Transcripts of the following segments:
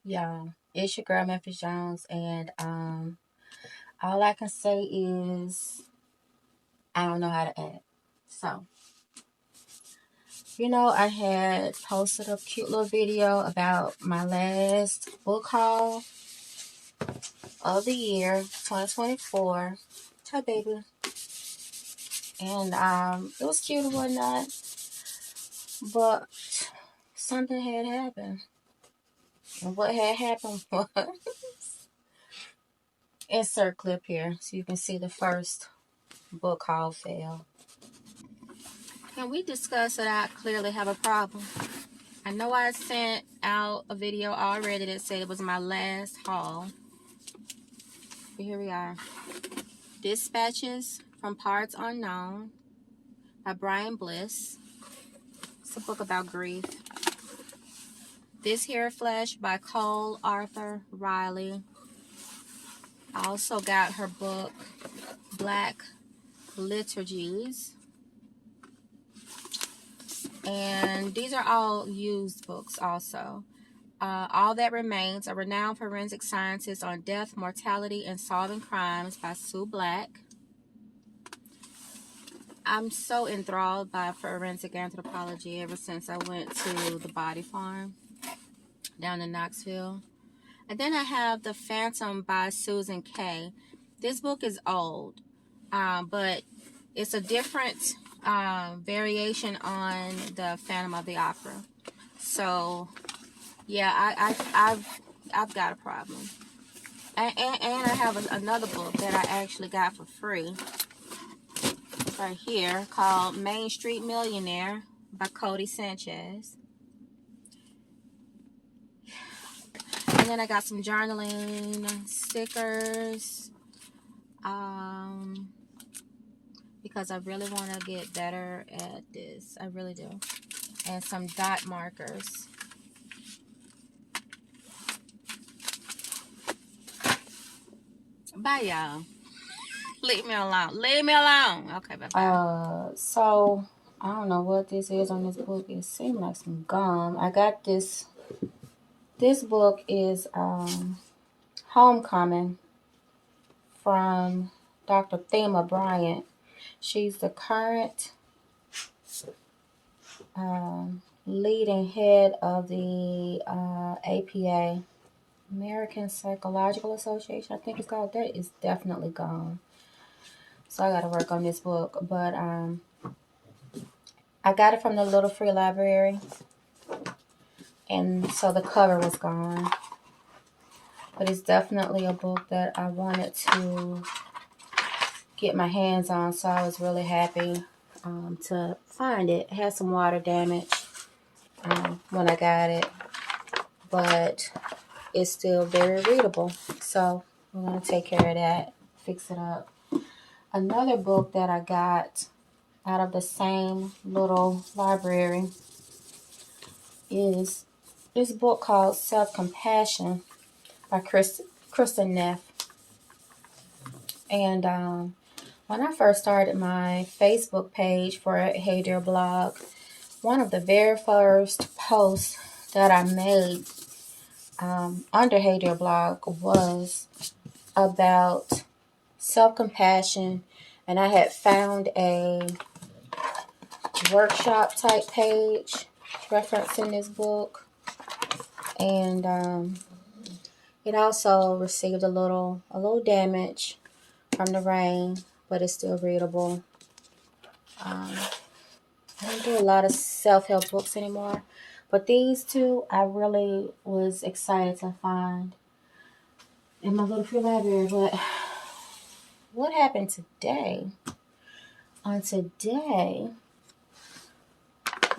Yeah, it's your girl Memphis Jones, and all I can say is I don't know how to act. So, I had posted a cute little video about my last book haul of the year, 2024. Hi, baby. And it was cute and whatnot, but something had happened. And what had happened was insert clip here, so you can see the first book haul fail. Can we discuss that I clearly have a problem? I know I sent out a video already that said it was my last haul. But here we are. Dispatches from Parts Unknown by Brian Bliss. It's a book about grief. This Here Flesh by Cole Arthur Riley. I also got her book Black Liturgies. And these are all used books also. All That Remains, a renowned forensic scientist on death, mortality, and solving crimes by Sue Black. I'm so enthralled by forensic anthropology ever since I went to the Body Farm down in Knoxville. And then I have The Phantom by Susan Kay. This book is old, but it's a different variation on the Phantom of the Opera. So, yeah, I've got a problem. And I have another book that I actually got for free right here called Main Street Millionaire by Cody Sanchez. And then I got some journaling stickers because I really want to get better at this. I really do. And some dot markers. Bye, y'all. Leave me alone. Leave me alone. Okay, bye-bye. So I don't know what this is on this book. It seems like some gum. I got this. This book is Homecoming from Dr. Thema Bryant. She's the current leading head of the APA, American Psychological Association, I think it's called. That is definitely gone. So I got to work on this book. But I got it from the Little Free Library, and so the cover was gone. But it's definitely a book that I wanted to get my hands on, so I was really happy to find it. It had some water damage when I got it, but it's still very readable. So I'm going to take care of that, fix it up. Another book that I got out of the same little library is this book called Self-Compassion by Kristen Neff. And when I first started my Facebook page for Hey Dear Blog, one of the very first posts that I made under Hey Dear Blog was about self-compassion, and I had found a workshop type page referencing this book, and it also received a little damage from the rain, but it's still readable. I don't do a lot of self-help books anymore, but these two I really was excited to find in my little free library. But what happened today? On today,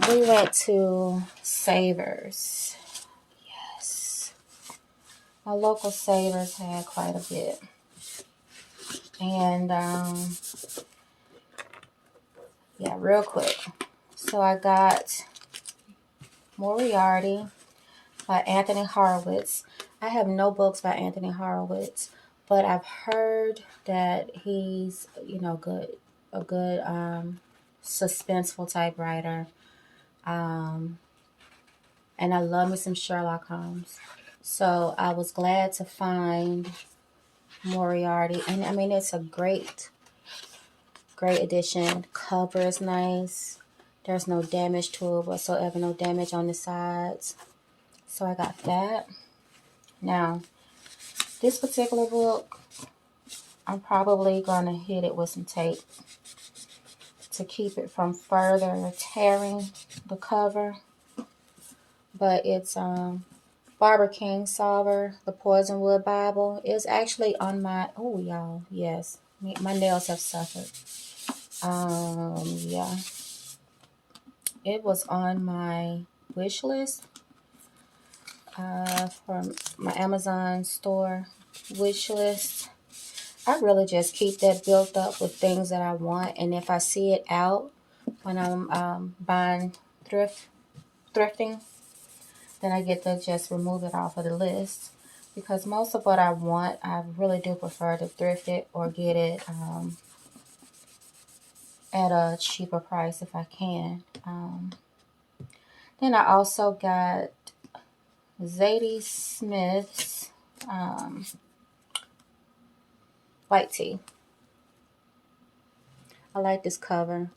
we went to Savers. Yes. My local Savers had quite a bit. And, yeah, real quick. So I got Moriarty by Anthony Horowitz. I have no books by Anthony Horowitz, but I've heard that he's, a good suspenseful type writer. And I love me some Sherlock Holmes. So I was glad to find Moriarty. And I mean, it's a great edition. Cover is nice. There's no damage to it whatsoever. No damage on the sides. So I got that. Now, this particular book, I'm probably going to hit it with some tape to keep it from further tearing the cover. But it's Barbara Kingsolver, The Poisonwood Bible. It's actually on my, oh y'all, yes, my nails have suffered. Yeah, it was on my wish list from my Amazon store wish list. I really just keep that built up with things that I want, and if I see it out when I'm buying thrifting, then I get to just remove it off of the list. Because most of what I want, I really do prefer to thrift it or get it at a cheaper price if I can. Then I also got Zadie Smith's white tea. I like this cover.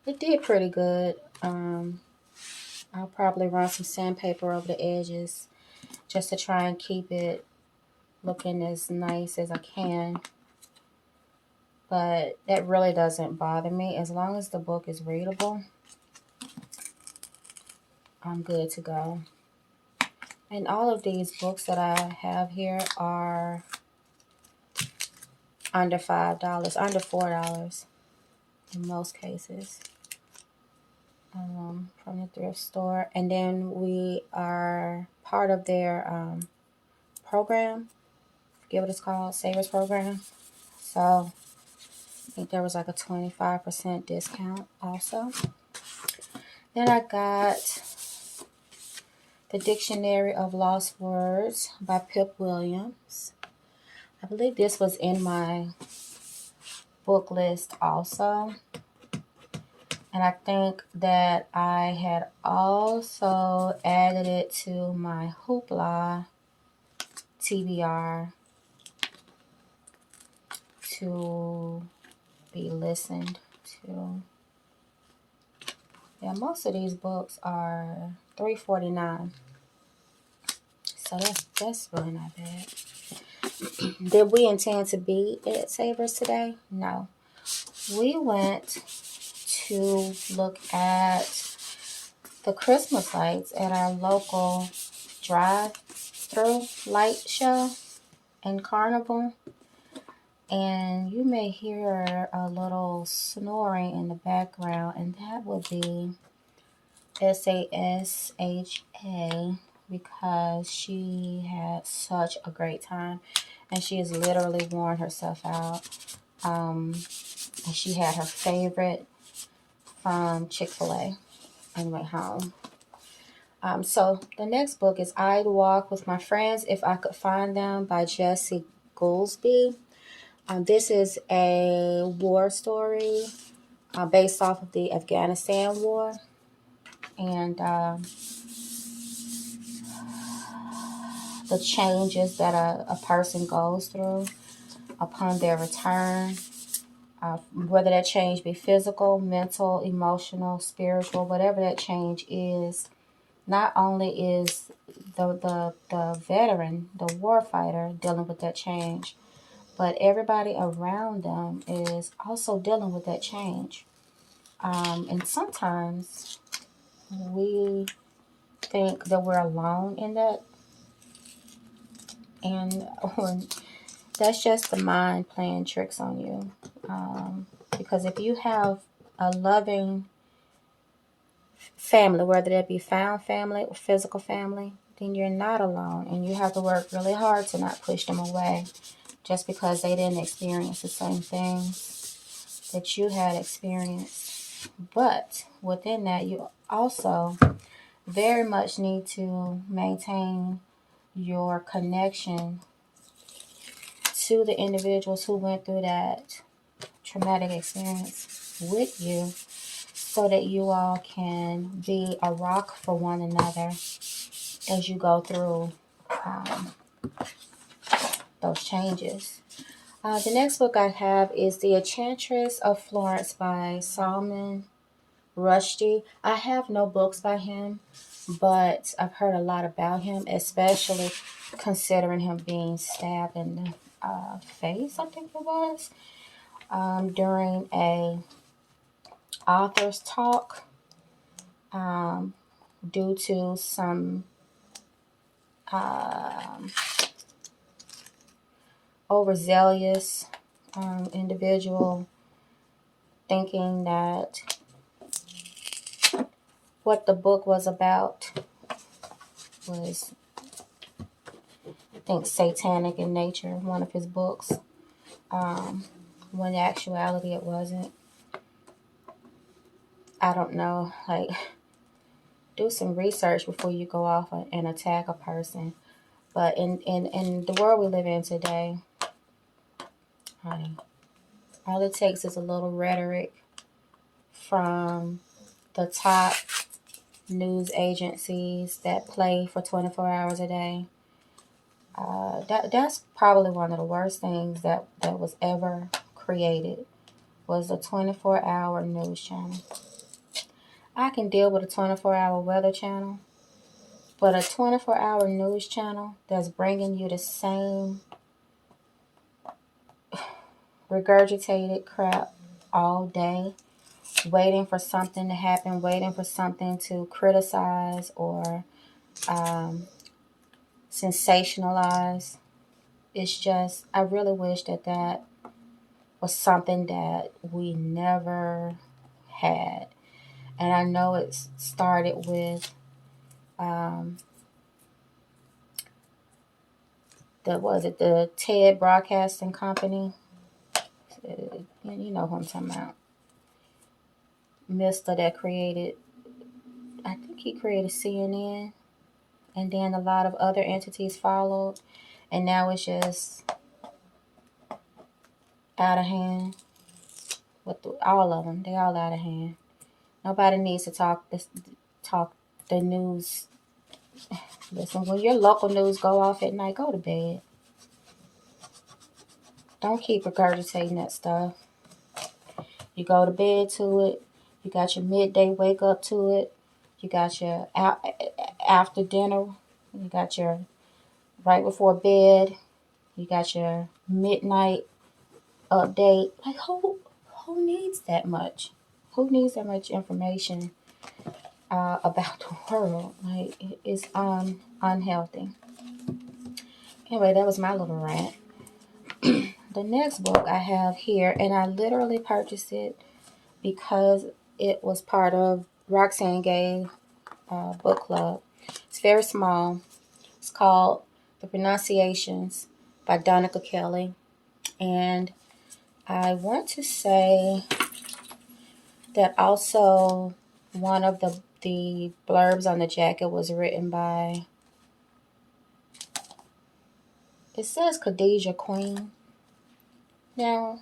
It did pretty good. I'll probably run some sandpaper over the edges just to try and keep it looking as nice as I can. But that really doesn't bother me. As long as the book is readable, I'm good to go. And all of these books that I have here are under $5, under $4 in most cases, from the thrift store. And then we are part of their program, forget what it's called, Savers Program. So I think there was like a 25% discount also. Then I got The Dictionary of Lost Words by Pip Williams. I believe this was in my book list also. And I think that I had also added it to my Hoopla TBR to be listened to. Yeah, most of these books are $3.49. So that's really not bad. Did we intend to be at Savers today? No. We went to look at the Christmas lights at our local drive-through light show and carnival. And you may hear a little snoring in the background, and that would be SASHA, because she had such a great time and she has literally worn herself out. And she had her favorite from Chick-fil-A and went home. So the next book is I'd Walk with My Friends If I Could Find Them by Jessie Goolsbee. This is a war story based off of the Afghanistan war. And the changes that a person goes through upon their return, whether that change be physical, mental, emotional, spiritual, whatever that change is. Not only is the veteran, the warfighter, dealing with that change, but everybody around them is also dealing with that change. And sometimes we think that we're alone in that. And that's just the mind playing tricks on you. Because if you have a loving family, whether that be found family or physical family, then you're not alone. And you have to work really hard to not push them away just because they didn't experience the same things that you had experienced. But within that, you also very much need to maintain your connection to the individuals who went through that traumatic experience with you, so that you all can be a rock for one another as you go through those changes. The next book I have is The Enchantress of Florence by Salman Rushdie. I have no books by him, but I've heard a lot about him, especially considering him being stabbed in the face, I think it was, during a author's talk, due to some overzealous individual thinking that what the book was about was, I think, satanic in nature, one of his books, when in actuality it wasn't. I don't know, like, do some research before you go off and attack a person. But in the world we live in today, all it takes is a little rhetoric from the top news agencies that play for 24 hours a day. That's probably one of the worst things that was ever created, was a 24-hour news channel. I can deal with a 24-hour weather channel, but a 24-hour news channel that's bringing you the same regurgitated crap all day, waiting for something to happen, waiting for something to criticize or sensationalize. It's just, I really wish that was something that we never had. And I know it started with the TED Broadcasting Company. You know who I'm talking about. Mr. that created, I think he created CNN, and then a lot of other entities followed, and now it's just out of hand with all of them. They all out of hand. Nobody needs to talk the news. Listen, when your local news go off at night, go to bed. Don't keep regurgitating that stuff. You go to bed to it. You got your midday wake up to it. You got your after dinner. You got your right before bed. You got your midnight update. Like, who needs that much? Who needs that much information about the world? Like, it's unhealthy. Anyway, that was my little rant. The next book I have here, and I literally purchased it because it was part of Roxanne Gay book club. It's very small. It's called The Pronunciations by Donica Kelly. And I want to say that also one of the blurbs on the jacket was written by, it says Khadijah Queen. Now,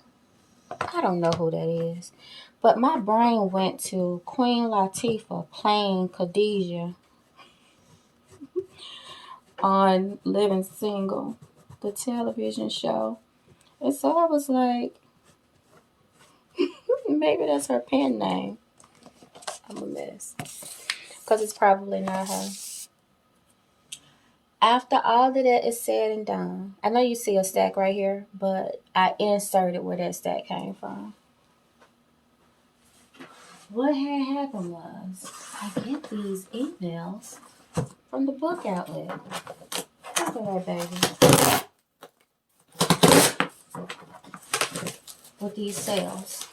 I don't know who that is, but my brain went to Queen Latifah playing Khadijah on Living Single, the television show. And so I was like, maybe that's her pen name. I'm a mess, because it's probably not her. After all of that is said and done, I know you see a stack right here, but I inserted where that stack came from. What had happened was, I get these emails from the book outlet. Look at that, baby. With these sales.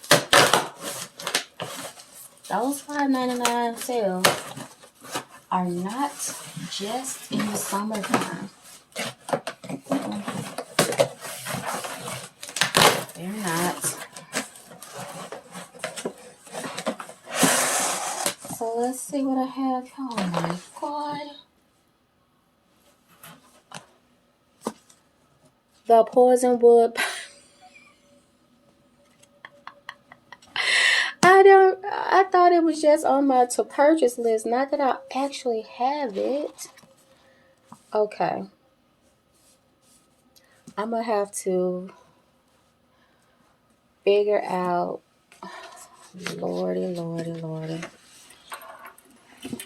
Those $5.99 sales are not just in the summertime. They're not. So let's see what I have. Oh my God. The Poisonwood. I thought it was just on my to purchase list. Not that I actually have it. Okay. I'm going to have to figure out, lordy, lordy, lordy.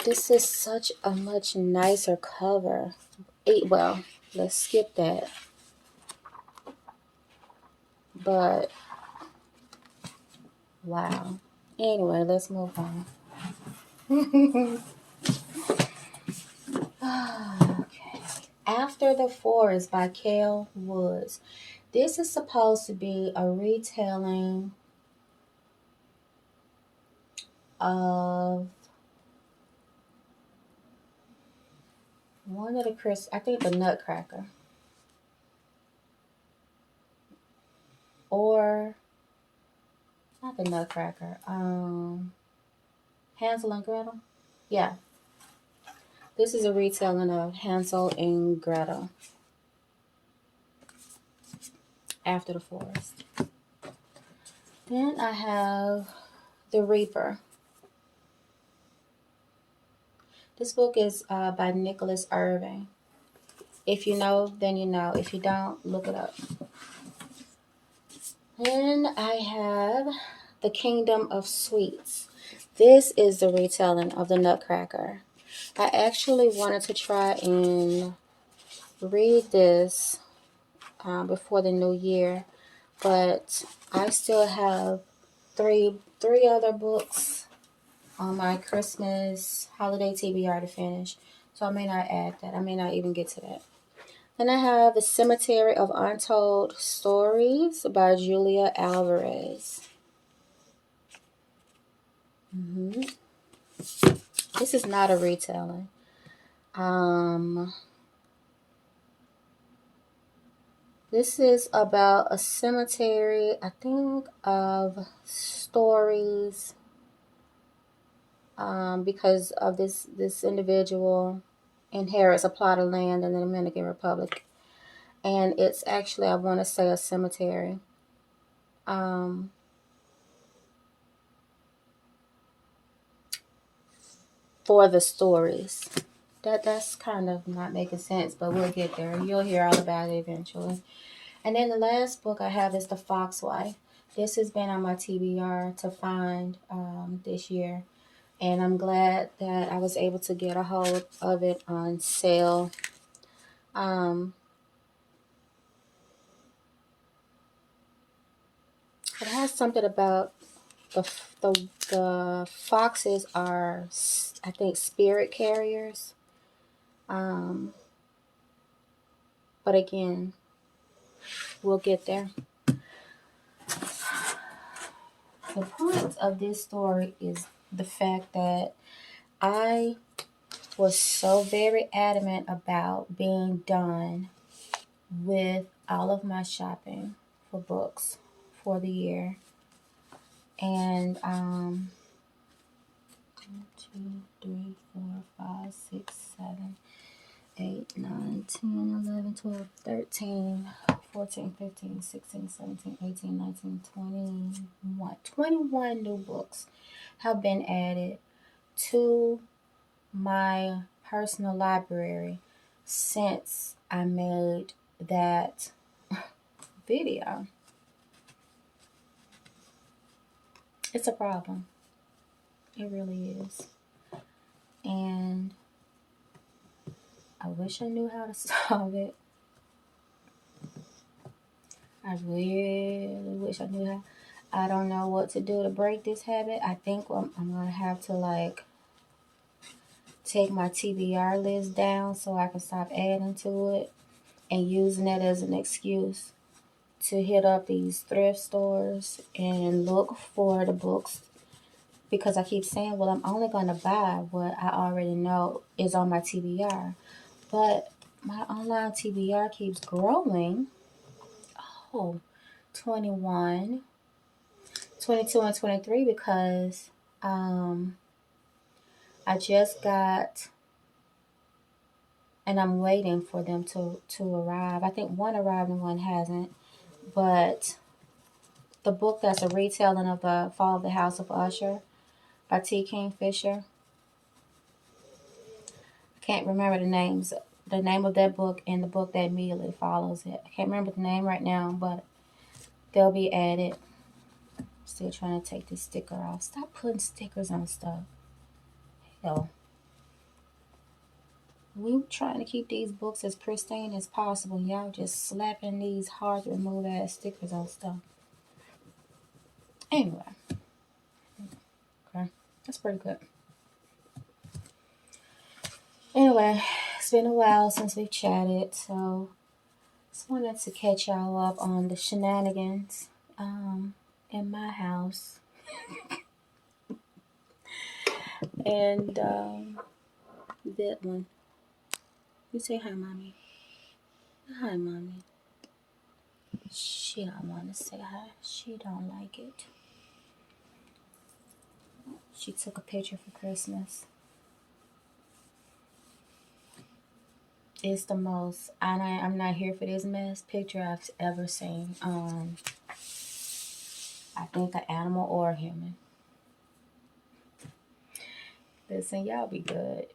This is such a much nicer cover. Well, let's skip that. But, wow. Anyway, let's move on. Okay. After the Forest by Kel Woods. This is supposed to be a retelling of one of the I think the Nutcracker. Or not the Nutcracker. Hansel and Gretel. Yeah. This is a retelling of Hansel and Gretel. After the Forest. Then I have The Reaper. This book is by Nicholas Irving. If you know, then you know. If you don't, look it up. Then I have The Kingdom of Sweets. This is the retelling of the Nutcracker. I actually wanted to try and read this before the new year, but I still have three other books on my Christmas holiday TBR to finish, so I may not add that. I may not even get to that. Then I have The Cemetery of Untold Stories by Julia Alvarez. This is not a retelling. This is about a cemetery, I think, of stories. Because of this individual inherits a plot of land in the Dominican Republic. And it's actually, I want to say, a cemetery. For the stories. That's kind of not making sense, but we'll get there. You'll hear all about it eventually. And then the last book I have is The Foxwife. This has been on my TBR to find this year. And I'm glad that I was able to get a hold of it on sale. It has something about the foxes are, I think, spirit carriers. But again, we'll get there. The point of this story is the fact that I was so very adamant about being done with all of my shopping for books for the year. And 1, 2, 3, 4, 5, 6, 7, 8, 9, 10, 11, 12, 13, 14, 15, 16, 17, 18, 19, 21. 21 new books have been added to my personal library since I made that video. It's a problem. It really is. And I wish I knew how to solve it. I really wish I knew how. I don't know what to do to break this habit. I think I'm going to have to take my TBR list down so I can stop adding to it and using it as an excuse to hit up these thrift stores and look for the books, because I keep saying, well, I'm only going to buy what I already know is on my TBR. But my online TBR keeps growing. 21, 22, and 23, because I just got, and I'm waiting for them to arrive. I think one arrived and one hasn't. But the book that's a retelling of The Fall of the House of Usher by T. Kingfisher. I can't remember the the name of that book and the book that immediately follows it. I can't remember the name right now, but they'll be added. Still trying to take this sticker off. Stop putting stickers on stuff. Hell. We trying to keep these books as pristine as possible. Y'all just slapping these hard to remove ass stickers on stuff. Anyway. Okay. That's pretty good. Anyway, it's been a while since we've chatted, so just wanted to catch y'all up on the shenanigans in my house. And that one. You say hi, Mommy. Hi, Mommy. She don't want to say hi. She don't like it. She took a picture for Christmas. It's the most, I'm not here for this mess, picture I've ever seen. I think an animal or a human. Listen, y'all be good.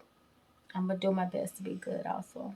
I'm going to do my best to be good also.